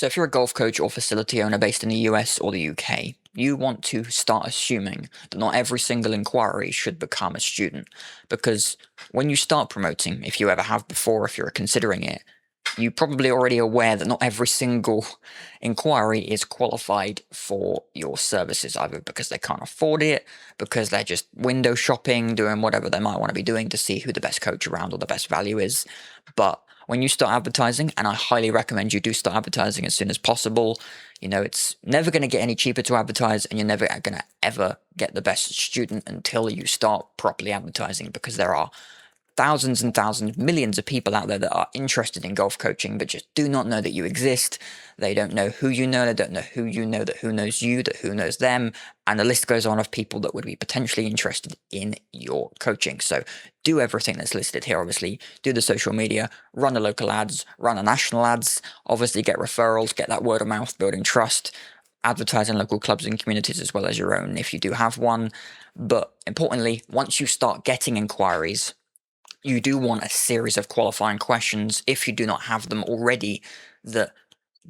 So, if you're a golf coach or facility owner based in the US or the UK, you want to start assuming that not every single inquiry should become a student. Because when you start promoting, if you ever have before, if you're considering it, you're probably already aware that not every single inquiry is qualified for your services, either because they can't afford it, because they're just window shopping, doing whatever they might want to be doing to see who the best coach around or the best value is. But when you start advertising, and I highly recommend you do start advertising as soon as possible, it's never going to get any cheaper to advertise, and you're never going to ever get the best student until you start properly advertising, because there are thousands and thousands, millions of people out there that are interested in golf coaching, but just do not know that you exist. They don't know who you know. They don't know who you know, that who knows you, that who knows them. And the list goes on of people that would be potentially interested in your coaching. So do everything that's listed here. Obviously, do the social media, run the local ads, run the national ads, obviously get referrals, get that word of mouth, building trust, advertise in local clubs and communities as well as your own if you do have one. But importantly, once you start getting inquiries, you do want a series of qualifying questions, if you do not have them already, that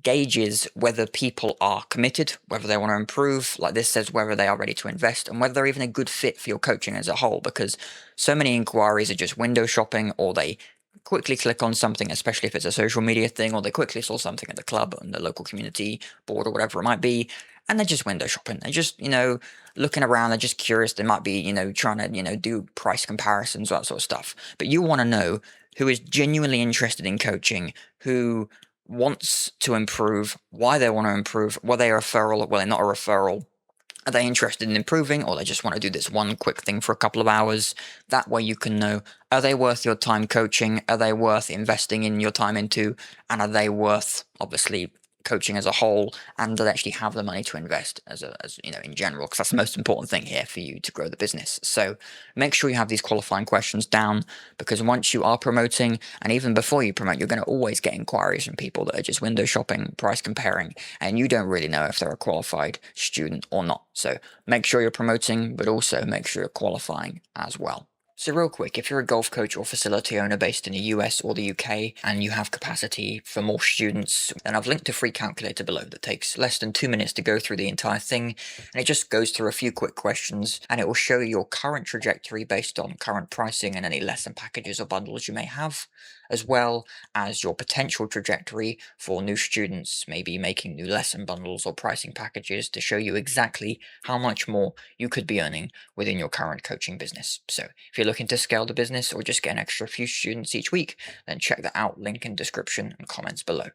gauges whether people are committed, whether they want to improve, like this says, whether they are ready to invest, and whether they're even a good fit for your coaching as a whole. Because so many inquiries are just window shopping, or they quickly click on something, especially if it's a social media thing, or they quickly saw something at the club and the local community board or whatever it might be, and they're just window shopping. They're just, looking around. They're just curious. They might be, trying to, do price comparisons, that sort of stuff. But you want to know who is genuinely interested in coaching, who wants to improve, why they want to improve, whether they're a referral, well, they're not a referral. Are they interested in improving, or they just want to do this one quick thing for a couple of hours? That way you can know, are they worth your time coaching? Are they worth investing in your time into? And are they worth, obviously, coaching as a whole? And do they actually have the money to invest as in general? Because that's the most important thing here for you to grow the business. So make sure you have these qualifying questions down, because once you are promoting, and even before you promote, you're going to always get inquiries from people that are just window shopping, price comparing, and you don't really know if they're a qualified student or not. So make sure you're promoting, but also make sure you're qualifying as well. So real quick, if you're a golf coach or facility owner based in the US or the UK and you have capacity for more students, then I've linked a free calculator below that takes less than 2 minutes to go through the entire thing, and it just goes through a few quick questions, and it will show you your current trajectory based on current pricing and any lesson packages or bundles you may have, as well as your potential trajectory for new students, maybe making new lesson bundles or pricing packages, to show you exactly how much more you could be earning within your current coaching business. So if you're looking to scale the business or just get an extra few students each week, then check that out, link in description and comments below.